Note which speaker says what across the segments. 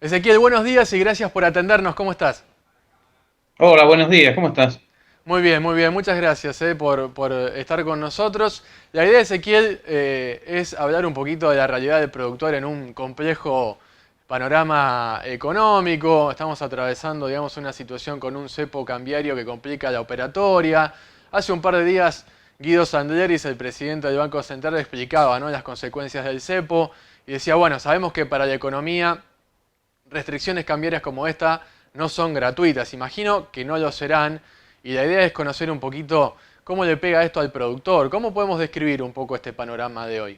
Speaker 1: Ezequiel, buenos días y gracias por atendernos. ¿Cómo estás?
Speaker 2: Hola, buenos días, ¿cómo estás?
Speaker 1: Muy bien, muy bien. Muchas gracias por estar con nosotros. La idea de Ezequiel es hablar un poquito de la realidad del productor en un complejo panorama económico. Estamos atravesando, digamos, una situación con un cepo cambiario que complica la operatoria. Hace un par de días Guido Sandleris, el presidente del Banco Central, explicaba, ¿no?, las consecuencias del cepo y decía, bueno, sabemos que para la economía restricciones cambiarias como esta no son gratuitas. Imagino que no lo serán. Y la idea es conocer un poquito cómo le pega esto al productor. ¿Cómo podemos describir un poco este panorama de hoy?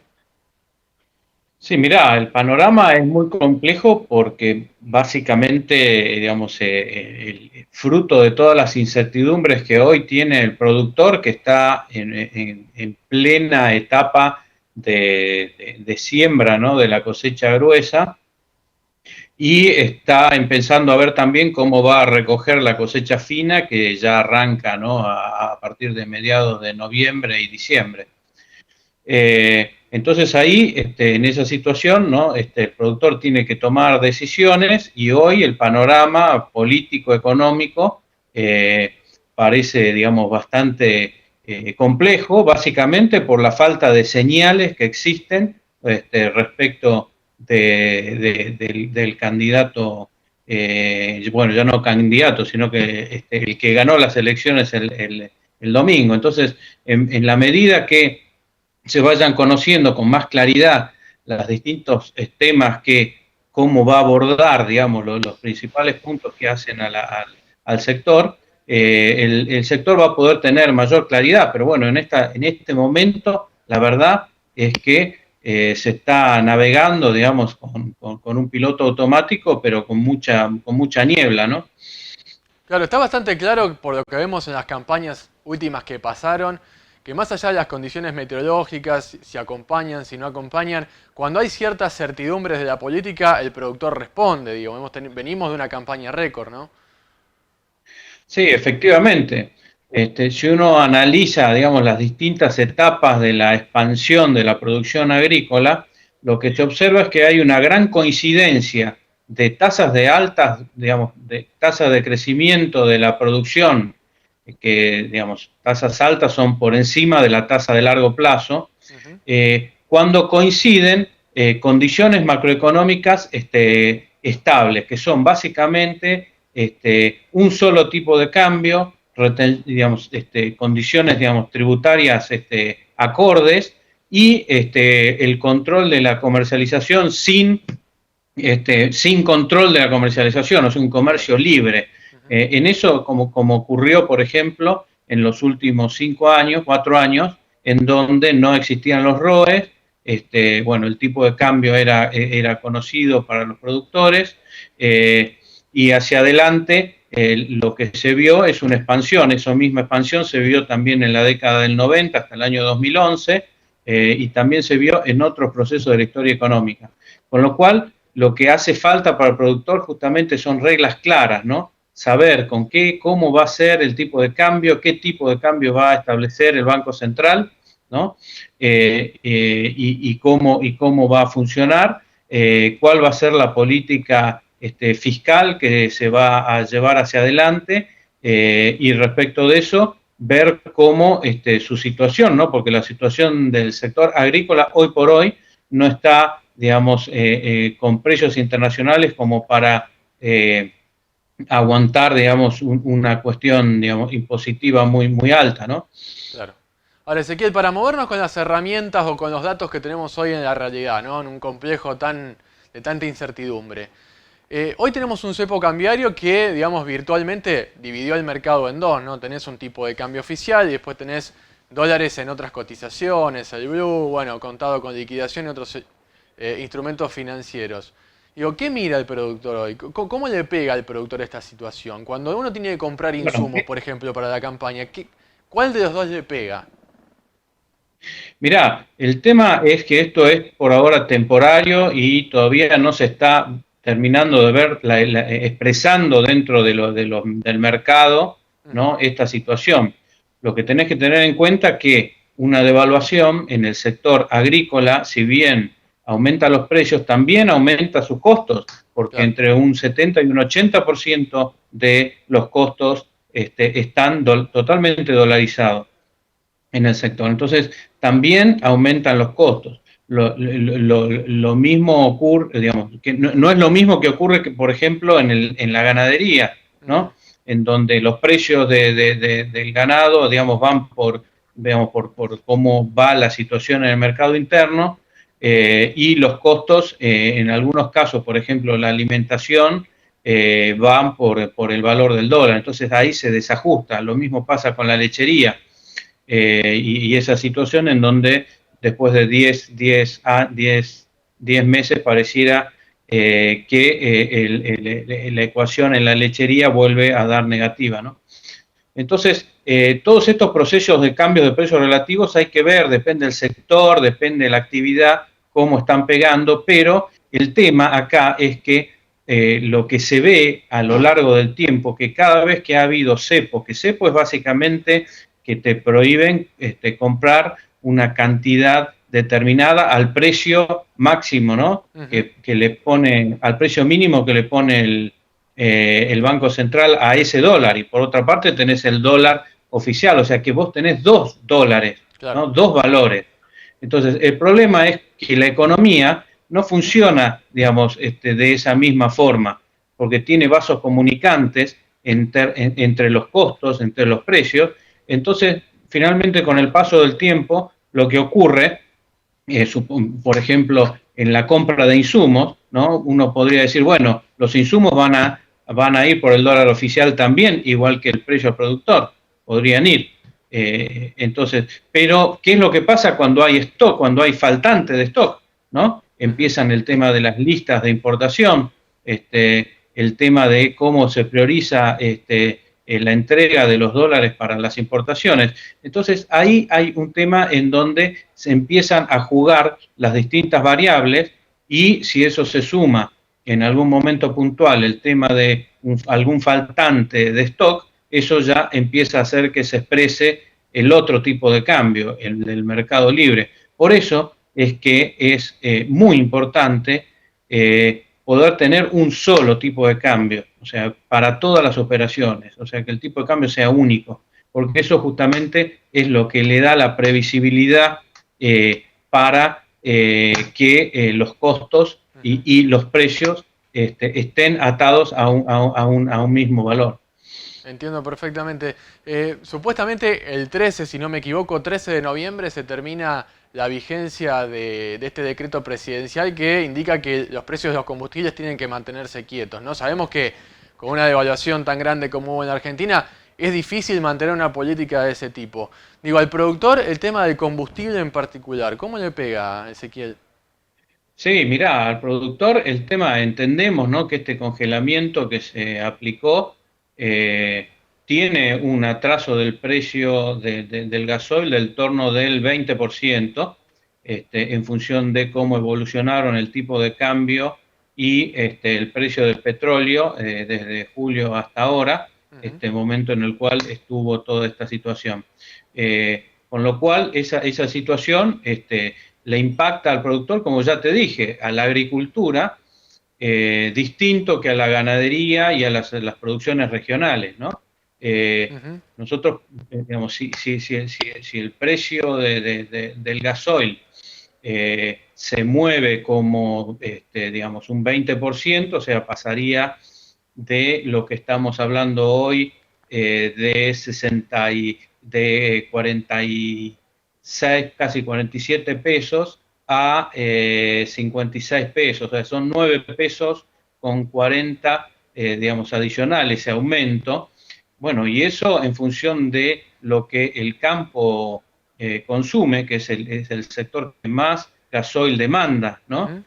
Speaker 2: Sí, mirá, el panorama es muy complejo porque básicamente, digamos, el fruto de todas las incertidumbres que hoy tiene el productor, que está en plena etapa de siembra, ¿no?, de la cosecha gruesa, y está empezando a ver también cómo va a recoger la cosecha fina, que ya arranca, ¿no?, a partir de mediados de noviembre y diciembre. Entonces ahí, en esa situación, ¿no?, el productor tiene que tomar decisiones y hoy el panorama político, económico, parece, digamos, bastante complejo, básicamente por la falta de señales que existen respecto del candidato, bueno, ya no candidato, sino que el que ganó las elecciones el domingo. Entonces, en la medida que se vayan conociendo con más claridad los distintos temas que cómo va a abordar, digamos, los principales puntos que hacen al sector, el sector va a poder tener mayor claridad, pero bueno, en este momento la verdad es que se está navegando, digamos, con un piloto automático, pero con mucha niebla, ¿no?
Speaker 1: Claro, está bastante claro por lo que vemos en las campañas últimas que pasaron, que más allá de las condiciones meteorológicas, si acompañan, si no acompañan, cuando hay ciertas certidumbres de la política, el productor responde, digo, venimos de una campaña récord, ¿no?
Speaker 2: Sí, efectivamente. Si uno analiza, digamos, las distintas etapas de la expansión de la producción agrícola, lo que se observa es que hay una gran coincidencia de tasas de altas, digamos, de tasas de crecimiento de la producción, que, digamos, tasas altas son por encima de la tasa de largo plazo,
Speaker 1: Ujú.
Speaker 2: cuando coinciden condiciones macroeconómicas estables, que son básicamente un solo tipo de cambio, digamos, condiciones, digamos, tributarias acordes y el control de la comercialización sin control de la comercialización, o sea, un comercio libre.
Speaker 1: Ujú.
Speaker 2: En eso, como ocurrió, por ejemplo, en los últimos 5 años, 4 años, en donde no existían los ROEs, bueno, el tipo de cambio era conocido para los productores, y hacia adelante lo que se vio es una expansión. Esa misma expansión se vio también en la década del 90 hasta el año 2011, y también se vio en otros procesos de la historia económica. Con lo cual, lo que hace falta para el productor justamente son reglas claras, ¿no? Saber con qué, cómo va a ser el tipo de cambio, qué tipo de cambio va a establecer el Banco Central, ¿no? Y cómo va a funcionar, cuál va a ser la política fiscal que se va a llevar hacia adelante, y respecto de eso, ver cómo su situación, ¿no? Porque la situación del sector agrícola hoy por hoy no está, digamos, con precios internacionales como para aguantar, digamos, una cuestión, digamos, impositiva muy alta, ¿no?
Speaker 1: Claro. Ahora, Ezequiel, para movernos con las herramientas o con los datos que tenemos hoy en la realidad, ¿no? En un complejo de tanta incertidumbre. Hoy tenemos un cepo cambiario que, digamos, virtualmente dividió el mercado en dos, ¿no? Tenés un tipo de cambio oficial y después tenés dólares en otras cotizaciones, el blue, bueno, contado con liquidación y otros instrumentos financieros. Digo, ¿qué mira el productor hoy? ¿Cómo le pega al productor esta situación? Cuando uno tiene que comprar
Speaker 2: Bueno,
Speaker 1: insumos, por ejemplo, para la campaña, ¿cuál de los dos le pega?
Speaker 2: mirá, el tema es que esto es por ahora temporario y todavía no se está terminando de ver, expresando dentro del mercado,
Speaker 1: Ujú.
Speaker 2: ¿no?, esta situación. Lo que tenés que tener en cuenta es que una devaluación en el sector agrícola, si bien aumenta los precios, también aumenta sus costos, porque
Speaker 1: Claro.
Speaker 2: entre un 70 y un 80% de los costos están totalmente dolarizados en el sector. Entonces, también aumentan los costos. Lo mismo ocurre, digamos, que no es lo mismo que ocurre, que, por ejemplo, en la ganadería,
Speaker 1: Ujú.
Speaker 2: ¿no? En donde los precios del ganado, digamos, van por cómo va la situación en el mercado interno, y los costos, en algunos casos, por ejemplo, la alimentación, van por el valor del dólar. Entonces ahí se desajusta. Lo mismo pasa con la lechería. Y esa situación en donde después de 10 meses pareciera que la ecuación en la lechería vuelve a dar negativa, ¿no? Entonces, todos estos procesos de cambio de precios relativos hay que ver, depende del sector, depende de la actividad, cómo están pegando, pero el tema acá es que lo que se ve a lo largo del tiempo, que cada vez que ha habido cepo, que cepo es básicamente que te prohíben comprar una cantidad determinada al precio máximo, ¿no?
Speaker 1: Ujú.
Speaker 2: Que le pone, al precio mínimo que le pone el Banco Central a ese dólar, y por otra parte tenés el dólar oficial, o sea que vos tenés dos dólares,
Speaker 1: Claro.
Speaker 2: ¿no? Dos valores. Entonces, el problema es que la economía no funciona, digamos, de esa misma forma, porque tiene vasos comunicantes entre los costos, entre los precios. Entonces, finalmente, con el paso del tiempo, lo que ocurre, por ejemplo, en la compra de insumos, ¿no? Uno podría decir, bueno, los insumos van a ir por el dólar oficial también, igual que el precio al productor, podrían ir. Entonces, pero, ¿qué es lo que pasa cuando hay stock, cuando hay faltante de stock? ¿No?
Speaker 1: Ujú.
Speaker 2: Empiezan el tema de las listas de importación, el tema de cómo se prioriza la entrega de los dólares para las importaciones. Entonces, ahí hay un tema en donde se empiezan a jugar las distintas variables, y si eso se suma en algún momento puntual el tema de algún faltante de stock, eso ya empieza a hacer que se exprese el otro tipo de cambio, el del mercado libre. Por eso es que es muy importante poder tener un solo tipo de cambio, o sea, para todas las operaciones, o sea, que el tipo de cambio sea único, porque eso justamente es lo que le da la previsibilidad para que los costos
Speaker 1: Ujú.
Speaker 2: y los precios estén atados a un mismo valor.
Speaker 1: Entiendo perfectamente. Supuestamente el 13, si no me equivoco, 13 de noviembre se termina la vigencia de este decreto presidencial que indica que los precios de los combustibles tienen que mantenerse quietos, ¿no? Sabemos que con una devaluación tan grande como hubo en Argentina es difícil mantener una política de ese tipo. Digo, al productor el tema del combustible en particular, ¿cómo le pega, Ezequiel?
Speaker 2: Sí, mirá, al productor el tema, entendemos, ¿no? Que este congelamiento que se aplicó eh, tiene un atraso del precio del gasoil del torno del 20%, en función de cómo evolucionaron el tipo de cambio y el precio del petróleo desde julio hasta ahora,
Speaker 1: Ujú.
Speaker 2: este momento en el cual estuvo toda esta situación. Con lo cual, esa situación le impacta al productor, como ya te dije, a la agricultura, distinto que a la ganadería y a las producciones regionales, ¿no?
Speaker 1: Ujú.
Speaker 2: Nosotros, digamos, si el precio del gasoil se mueve como, digamos, un 20%, o sea, pasaría de lo que estamos hablando hoy, de 60 de 46, casi 47 pesos a 56 pesos, o sea, son 9 pesos con 40, digamos, adicionales, ese aumento. Bueno, y eso en función de lo que el campo consume, que es el sector que más gasoil demanda, ¿no?
Speaker 1: Ujú.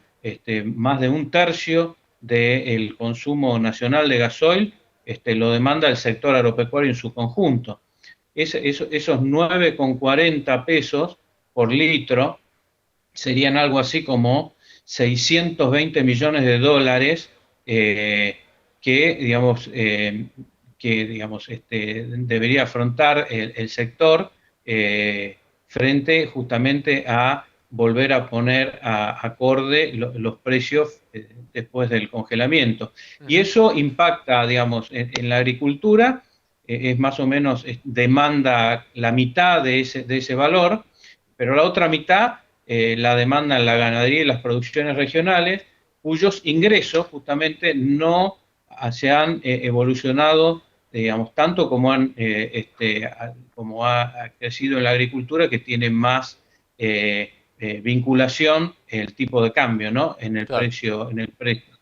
Speaker 2: Más de un tercio del consumo nacional de gasoil lo demanda el sector agropecuario en su conjunto. Esos 9,40 pesos por litro serían algo así como 620 millones de dólares, que, digamos, debería afrontar el sector frente justamente a volver a poner acorde los precios después del congelamiento. Y
Speaker 1: Ujú.
Speaker 2: eso impacta, digamos, en la agricultura, es más o menos, demanda la mitad de ese valor, pero la otra mitad la demanda en la ganadería y las producciones regionales, cuyos ingresos justamente no se han evolucionado, digamos, tanto como como ha crecido en la agricultura, que tiene más vinculación el tipo de cambio, ¿no?
Speaker 1: Claro.
Speaker 2: En el precio.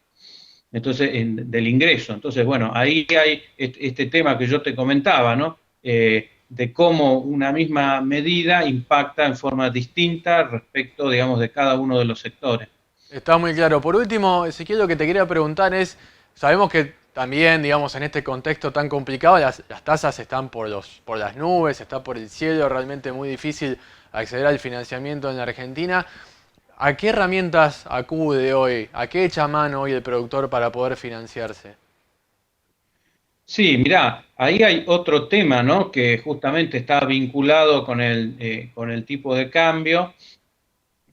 Speaker 2: Entonces, del ingreso. Entonces, bueno, ahí hay este tema que yo te comentaba, ¿no? De cómo una misma medida impacta en forma distinta respecto, digamos, de cada uno de los sectores.
Speaker 1: Está muy claro. Por último, Ezequiel, lo que te quería preguntar es, sabemos que también, digamos, en este contexto tan complicado, las tasas están por las nubes, está por el cielo, realmente muy difícil acceder al financiamiento en la Argentina. ¿A qué herramientas acude hoy? ¿A qué echa mano hoy el productor para poder financiarse?
Speaker 2: Sí, mirá, ahí hay otro tema, ¿no? Que justamente está vinculado con el tipo de cambio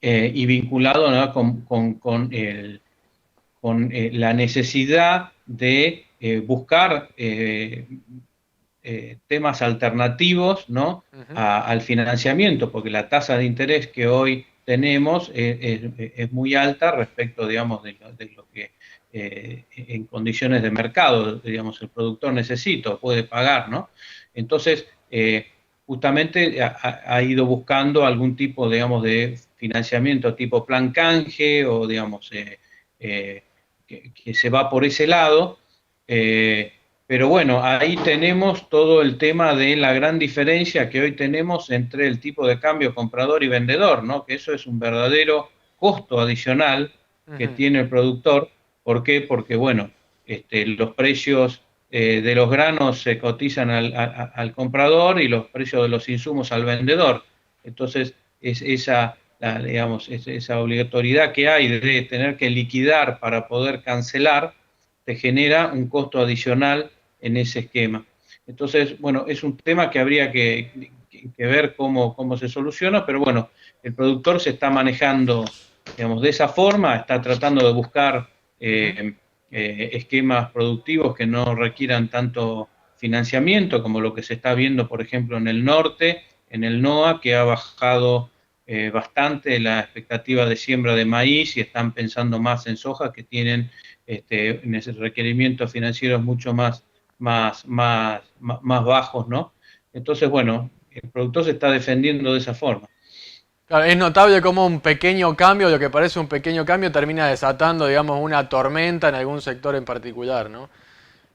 Speaker 2: y vinculado, ¿no? con la necesidad de buscar temas alternativos, ¿no?
Speaker 1: Ujú.
Speaker 2: Al financiamiento, porque la tasa de interés que hoy tenemos es muy alta respecto, digamos, de lo que en condiciones de mercado, digamos, el productor necesita o puede pagar, ¿no? Entonces, justamente ha ido buscando algún tipo, digamos, de financiamiento tipo plan canje o, digamos, que se va por ese lado. Pero bueno, ahí tenemos todo el tema de la gran diferencia que hoy tenemos entre el tipo de cambio comprador y vendedor, ¿no? Que eso es un verdadero costo adicional que
Speaker 1: Ujú.
Speaker 2: tiene el productor. ¿Por qué? Porque, bueno, los precios de los granos se cotizan al comprador y los precios de los insumos al vendedor. Entonces, digamos, esa obligatoriedad que hay de tener que liquidar para poder cancelar, te genera un costo adicional en ese esquema. Entonces, bueno, es un tema que habría que ver cómo se soluciona, pero bueno, el productor se está manejando, digamos, de esa forma, está tratando de buscar
Speaker 1: Ujú.
Speaker 2: esquemas productivos que no requieran tanto financiamiento como lo que se está viendo, por ejemplo, en el norte, en el NOA, que ha bajado bastante la expectativa de siembra de maíz y están pensando más en soja, que tienen requerimientos financieros mucho más bajos, ¿no? Entonces, bueno, el productor se está defendiendo de esa forma.
Speaker 1: Claro, es notable cómo un pequeño cambio, lo que parece un pequeño cambio, termina desatando, digamos, una tormenta en algún sector en particular, ¿no?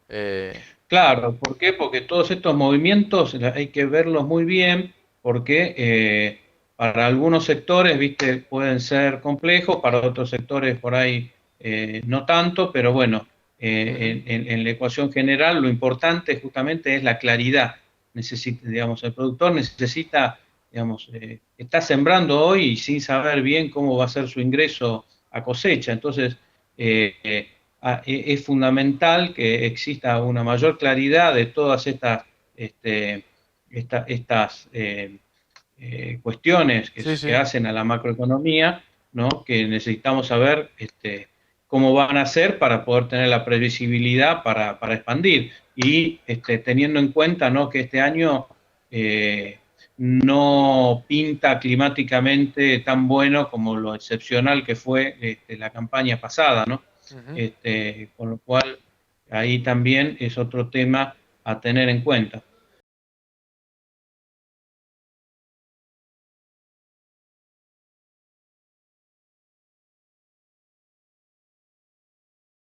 Speaker 1: Eh,
Speaker 2: Claro, ¿por qué? Porque todos estos movimientos hay que verlos muy bien, porque para algunos sectores, viste, pueden ser complejos, para otros sectores por ahí no tanto, pero bueno,
Speaker 1: ujú.
Speaker 2: en la ecuación general lo importante justamente es la claridad. Digamos, el productor necesita, digamos, está sembrando hoy y sin saber bien cómo va a ser su ingreso a cosecha. Entonces, es fundamental que exista una mayor claridad de todas este, estas cuestiones
Speaker 1: Sí,
Speaker 2: que
Speaker 1: sí.
Speaker 2: hacen a la macroeconomía, ¿no? Que necesitamos saber cómo van a hacer para poder tener la previsibilidad para expandir. Y teniendo en cuenta, ¿no? Que este año no pinta climáticamente tan bueno como lo excepcional que fue la campaña pasada, ¿no?
Speaker 1: Ujú.
Speaker 2: Con lo cual, ahí también es otro tema a tener en cuenta.